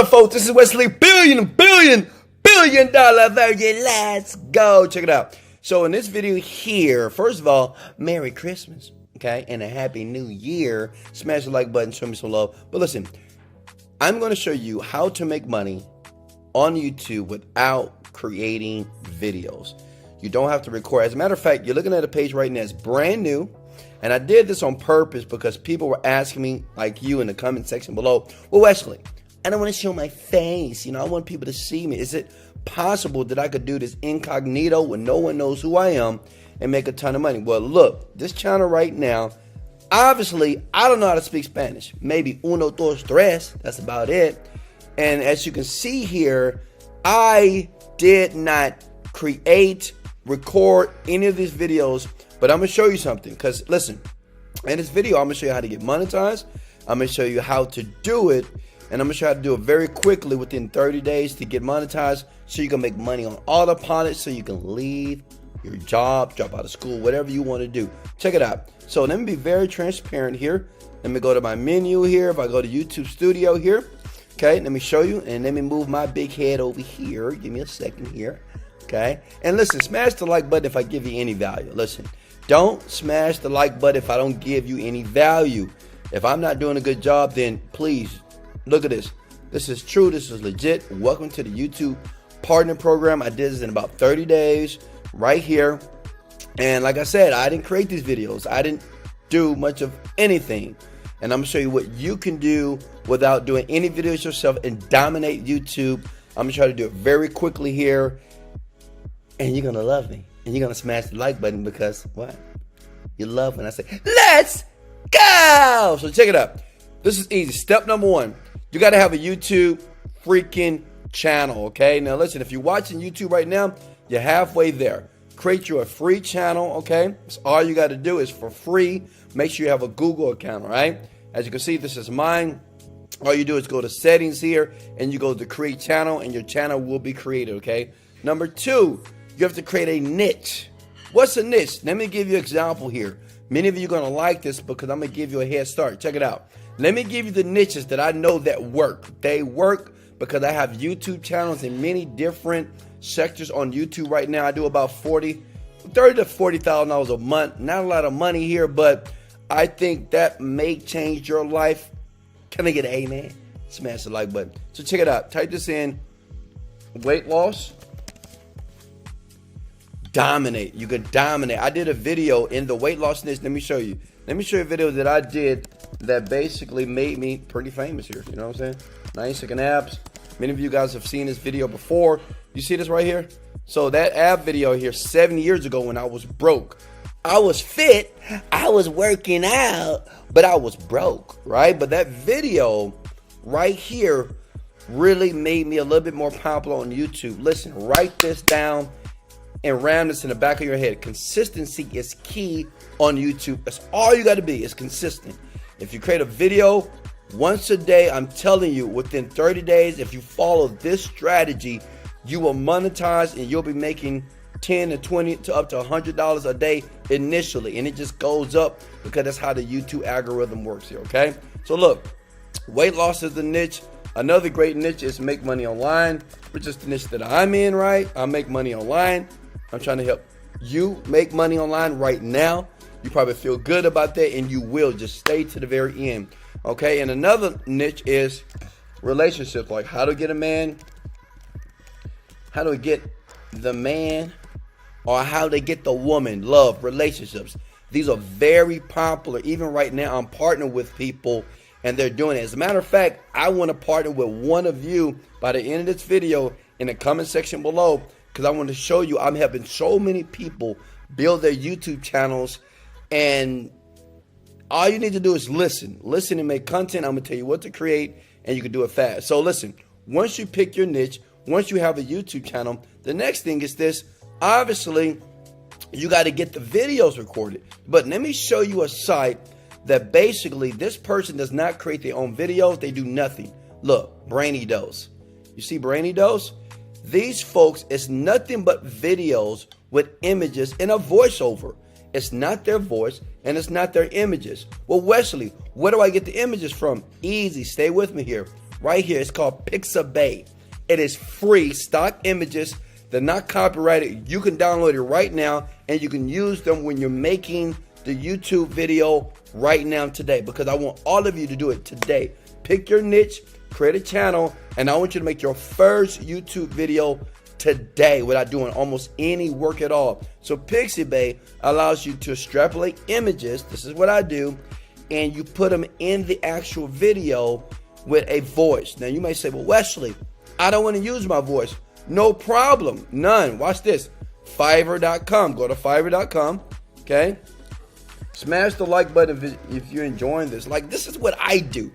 Folks, this is Wesley, billion dollar virgin. Let's go. Check it out. So in this video here, first of all, Merry Christmas, okay, and a Happy New Year. Smash the like button, show me some love. But listen, I'm going to show you how to make money on YouTube without creating videos. You don't have to record. As a matter of fact, you're looking at a page right now. It's brand new. And I did this on purpose because people were asking me, like you in the comment section below, well, Wesley, I don't want to show my face. I want people to see me. Is it possible that I could do this incognito when no one knows who I am and make a ton of money? Well, look, this channel right now, obviously, I don't know how to speak Spanish. Maybe uno, dos, tres. That's about it. And as you can see here, I did not create, record any of these videos, but I'm going to show you something. Because listen, in this video, I'm going to show you how to get monetized. I'm going to show you how to do it. And I'm going to show you how to do it very quickly within 30 days to get monetized so you can make money on autopilot so you can leave your job, drop out of school, whatever you want to do. Check it out. So let me be very transparent here. Let me go to my menu here. If I go to YouTube Studio here, okay, let me show you. And let me move my big head over here. Give me a second here. Okay. And listen, smash the like button if I give you any value. Listen, don't smash the like button if I don't give you any value. If I'm not doing a good job, then please look at this. This is true. This is legit. Welcome to the YouTube Partner Program. I did this in about 30 days right here. And like I said, I didn't create these videos. I didn't do much of anything. And I'm going to show you what you can do without doing any videos yourself and dominate YouTube. I'm going to try to do it very quickly here. And you're going to love me. And you're going to smash the like button because what? You love when I say, let's go. So check it out. This is easy. Step number one. You got to have a YouTube freaking channel, okay? Now, listen, if you're watching YouTube right now, you're halfway there. Create you a free channel, okay? So all you got to do is for free, make sure you have a Google account, all right? As you can see, this is mine. All you do is go to settings here, and you go to create channel, and your channel will be created, okay? Number two, you have to create a niche. What's a niche? Let me give you an example here. Many of you are going to like this because I'm going to give you a head start. Check it out. Let me give you the niches that I know that work. They work because I have YouTube channels in many different sectors on YouTube right now. I do about $30,000 to $40,000 a month. Not a lot of money here, but I think that may change your life. Can I get an amen? Smash the like button. So check it out. Type this in. Weight loss. Dominate. You can dominate. I did a video in the weight loss niche. Let me show you. Let me show you a video that I did that basically made me pretty famous here. You know what I'm saying? 90-second abs. Many of you guys have seen this video before. You see this right here? So that ab video here 7 years ago when I was broke. I was fit. I was working out, but I was broke, right? But that video right here really made me a little bit more popular on YouTube. Listen, write this down and ram this in the back of your head. Consistency is key on YouTube. That's all you got to be, is consistent. If you create a video once a day, I'm telling you, within 30 days, if you follow this strategy, you will monetize and you'll be making $10 to $20 to up to $100 a day initially. And it just goes up because that's how the YouTube algorithm works here, okay? So look, weight loss is the niche. Another great niche is make money online, which is the niche that I'm in, right? I make money online. I'm trying to help you make money online right now. You probably feel good about that, and you will. Just stay to the very end, okay? And another niche is relationships, like how to get a man, how to get the man, or how to get the woman. Love, relationships. These are very popular. Even right now, I'm partnering with people, and they're doing it. As a matter of fact, I want to partner with one of you by the end of this video in the comment section below, because I want to show you I'm helping so many people build their YouTube channels. And all you need to do is listen and make content. I'm going to tell you what to create, and you can do it fast. So listen, once you pick your niche, once you have a YouTube channel, the next thing is this. Obviously, you got to get the videos recorded. But let me show you a site that basically this person does not create their own videos. They do nothing. Look, Brainy Dose. You see Brainy Dose? These folks, it's nothing but videos with images and a voiceover. It's not their voice and it's not their images. Well, Wesley, where do I get the images from? Easy. Stay with me here. right here. It's called Pixabay. It is free, stock images. They're not copyrighted. You can download it right now, and you can use them when you're making the YouTube video right now today, because I want all of you to do it today. Pick your niche, create a channel, and I want you to make your first YouTube video today without doing almost any work at all. So Pixabay allows you to extrapolate images. This is what I do, and you put them in the actual video with a voice. Now you may say, well, Wesley, I don't want to use my voice. No problem, none. Watch this. Fiverr.com. Go to Fiverr.com. Okay. Smash the like button if you're enjoying this. Like, this is what I do.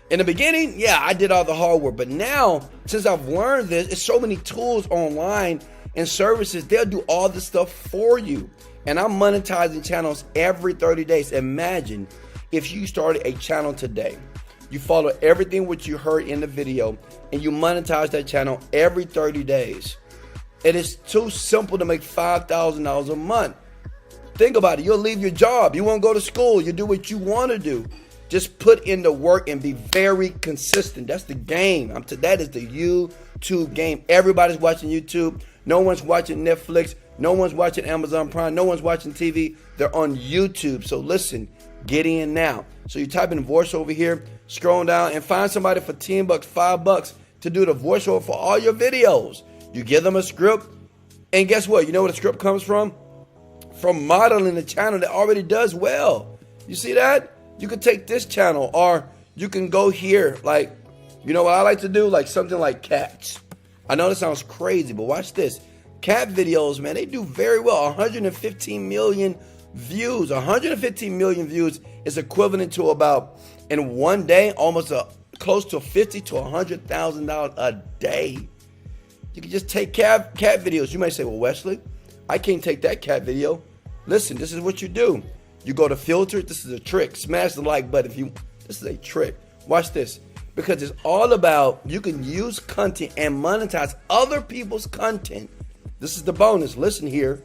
In the beginning, yeah, I did all the hard work. But now, since I've learned this, it's so many tools online and services. They'll do all this stuff for you. And I'm monetizing channels every 30 days. Imagine if you started a channel today. You follow everything what you heard in the video, and you monetize that channel every 30 days. It is too simple to make $5,000 a month. Think about it. You'll leave your job. You won't go to school. You do what you want to do. Just put in the work and be very consistent. That's the game. That is the YouTube game. Everybody's watching YouTube. No one's watching Netflix. No one's watching Amazon Prime. No one's watching TV. They're on YouTube. So listen, get in now. So you type in voiceover here, scroll down, and find somebody for $10, $5 to do the voiceover for all your videos. You give them a script, and guess what? You know where the script comes from? From modeling a channel that already does well. You see that? You could take this channel, or you can go here. Like, you know what I like to do? Like something like cats. I know this sounds crazy, but watch this. Cat videos, man, they do very well. 115 million views. 115 million views is equivalent to about, in one day, almost close to $50,000 to $100,000 a day. You can just take cat videos. You might say, well, Wesley, I can't take that cat video. Listen, this is what you do. You go to filter. This is a trick. Smash the like button this is a trick. Watch this. Because it's all about, you can use content and monetize other people's content. This is the bonus. Listen here.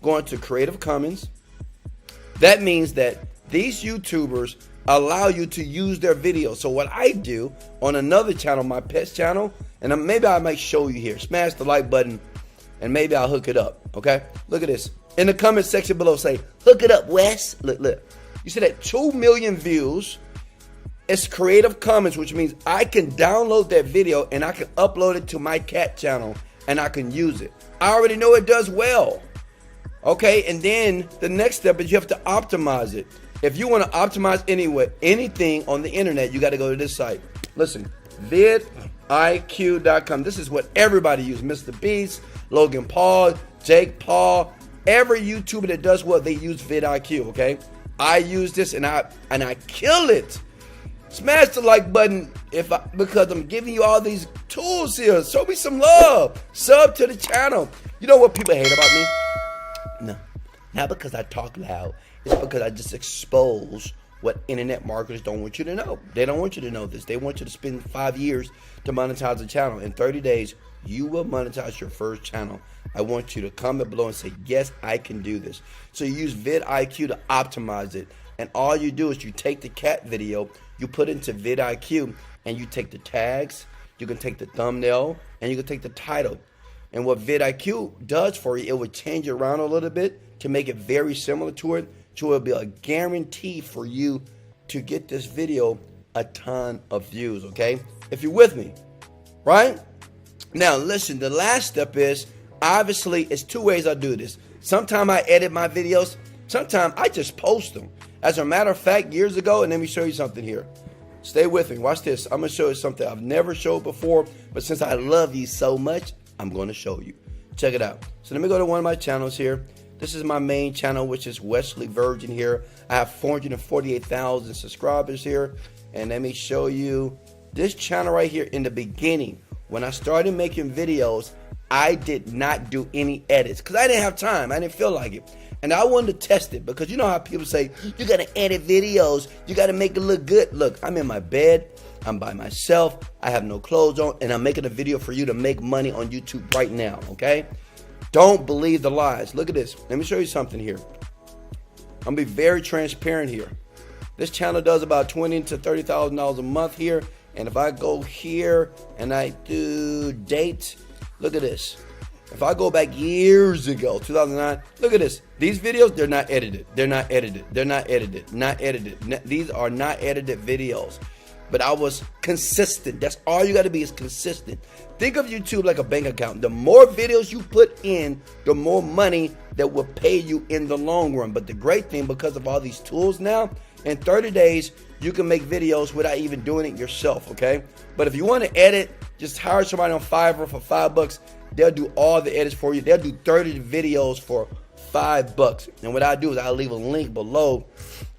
Going to Creative Commons. That means that these YouTubers allow you to use their videos. So what I do on another channel, my pets channel, and maybe I might show you here. Smash the like button, and maybe I'll hook it up. Okay? Look at this. In the comment section below, say, hook it up, Wes. Look. You see that 2 million views? It's Creative Commons, which means I can download that video and I can upload it to my cat channel and I can use it. I already know it does well. Okay, and then the next step is you have to optimize it. If you want to optimize anything on the internet, you got to go to this site. Listen, vidIQ.com. This is what everybody uses. Mr. Beast, Logan Paul, Jake Paul, every YouTuber that does well, they use vidIQ. I use this and I kill it. Smash the like button because I'm giving you all these tools here. Show me some love. Sub to the channel. You know what people hate about me? No, not because I talk loud. It's because I just expose what internet marketers don't want you to know. They don't want you to know this. They want you to spend 5 years to monetize a channel. In 30 days, you will monetize your first channel. I want you to comment below and say, yes, I can do this. So you use vidIQ to optimize it. And all you do is you take the cat video, you put it into vidIQ, and you take the tags, you can take the thumbnail, and you can take the title. And what vidIQ does for you, it will change it around a little bit to make it very similar to it. So it'll be a guarantee for you to get this video a ton of views, okay? If you're with me, right? Now, listen, the last step is, obviously, it's 2 ways I do this. Sometimes I edit my videos. Sometimes I just post them. As a matter of fact, years ago, and let me show you something here. Stay with me. Watch this. I'm going to show you something I've never showed before, but since I love you so much, I'm going to show you. Check it out. So let me go to one of my channels here. This is my main channel, which is Wesley Virgin here. I have 448,000 subscribers here. And let me show you this channel right here. In the beginning, when I started making videos, I did not do any edits because I didn't have time. I didn't feel like it. And I wanted to test it because you know how people say, you got to edit videos. You got to make it look good. Look, I'm in my bed. I'm by myself. I have no clothes on. And I'm making a video for you to make money on YouTube right now, okay? Don't believe the lies. Look at this. Let me show you something here. I'm going to be very transparent here. This channel does about $20,000 to $30,000 a month here. And if I go here and I do date, look at this. If I go back years ago, 2009, look at this. These videos, they're not edited. They're not edited. They're not edited. Not edited. These are not edited videos. But I was consistent. That's all you got to be, is consistent. Think of YouTube like a bank account. The more videos you put in, the more money that will pay you in the long run. But the great thing, because of all these tools now, in 30 days, you can make videos without even doing it yourself, okay? But if you want to edit, just hire somebody on Fiverr for $5. They'll do all the edits for you. They'll do 30 videos for $5. And what I do is I leave a link below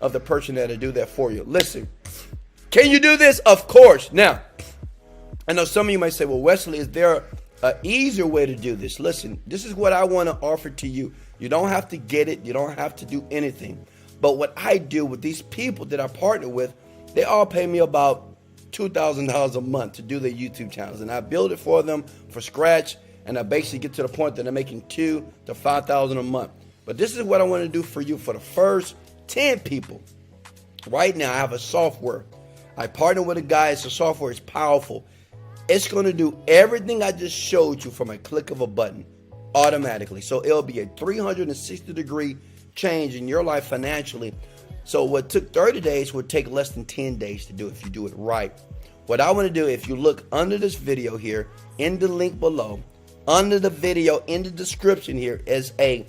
of the person that'll do that for you. Listen, can you do this? Of course. Now, I know some of you might say, well, Wesley, is there an easier way to do this? Listen, this is what I want to offer to you. You don't have to get it. You don't have to do anything. But what I do with these people that I partner with, they all pay me about $2,000 a month to do their YouTube channels. And I build it for them from scratch. And I basically get to the point that I'm making $2,000 to $5,000 a month. But this is what I want to do for you for the first 10 people. Right now, I have a software. I partner with a guy. It's a software. It's powerful. It's going to do everything I just showed you from a click of a button automatically. So it'll be a 360-degree change in your life financially. So what took 30 days would take less than 10 days to do if you do it right. What I want to do, if you look under this video here, in the link below, under the video, in the description here, is a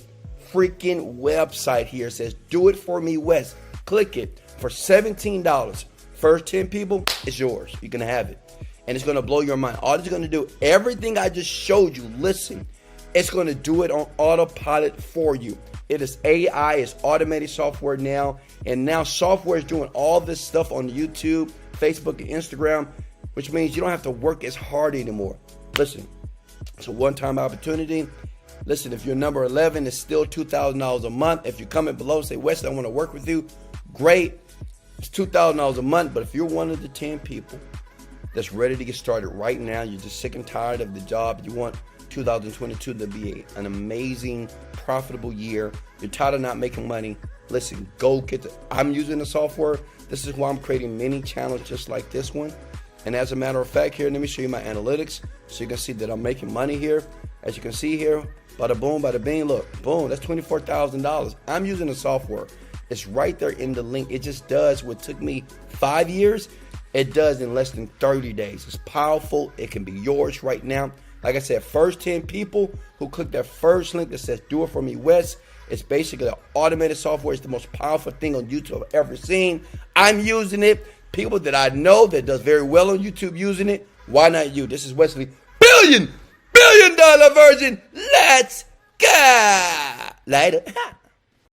freaking website here. It says, Do It For Me Wes. Click it for $17. First 10 people, it's yours. You can have it. And it's going to blow your mind. All it's going to do, everything I just showed you, listen, it's going to do it on autopilot for you. It is AI, it's automated software now. And now software is doing all this stuff on YouTube, Facebook, and Instagram, which means you don't have to work as hard anymore. Listen, it's a one-time opportunity. Listen, if you're number 11, it's still $2,000 a month. If you comment below and say, Wesley, I want to work with you, great. It's $2,000 a month. But if you're one of the 10 people that's ready to get started right now, you're just sick and tired of the job, you want 2022 to be an amazing, profitable year, you're tired of not making money, listen, go get I'm using the software. This is why I'm creating many channels just like this one. And as a matter of fact, here, let me show you my analytics so you can see that I'm making money here. As you can see here, bada boom, bada bing, look, boom, that's $24,000. I'm using the software. It's right there in the link. It just does what took me 5 years. It does in less than 30 days. It's powerful. It can be yours right now. Like I said, first 10 people who click that first link that says Do It For Me Wes, it's basically an automated software. It's the most powerful thing on YouTube I've ever seen. I'm using it. People that I know that does very well on YouTube using it. Why not you? This is Wesley, billion dollar virgin. Let's go. Later.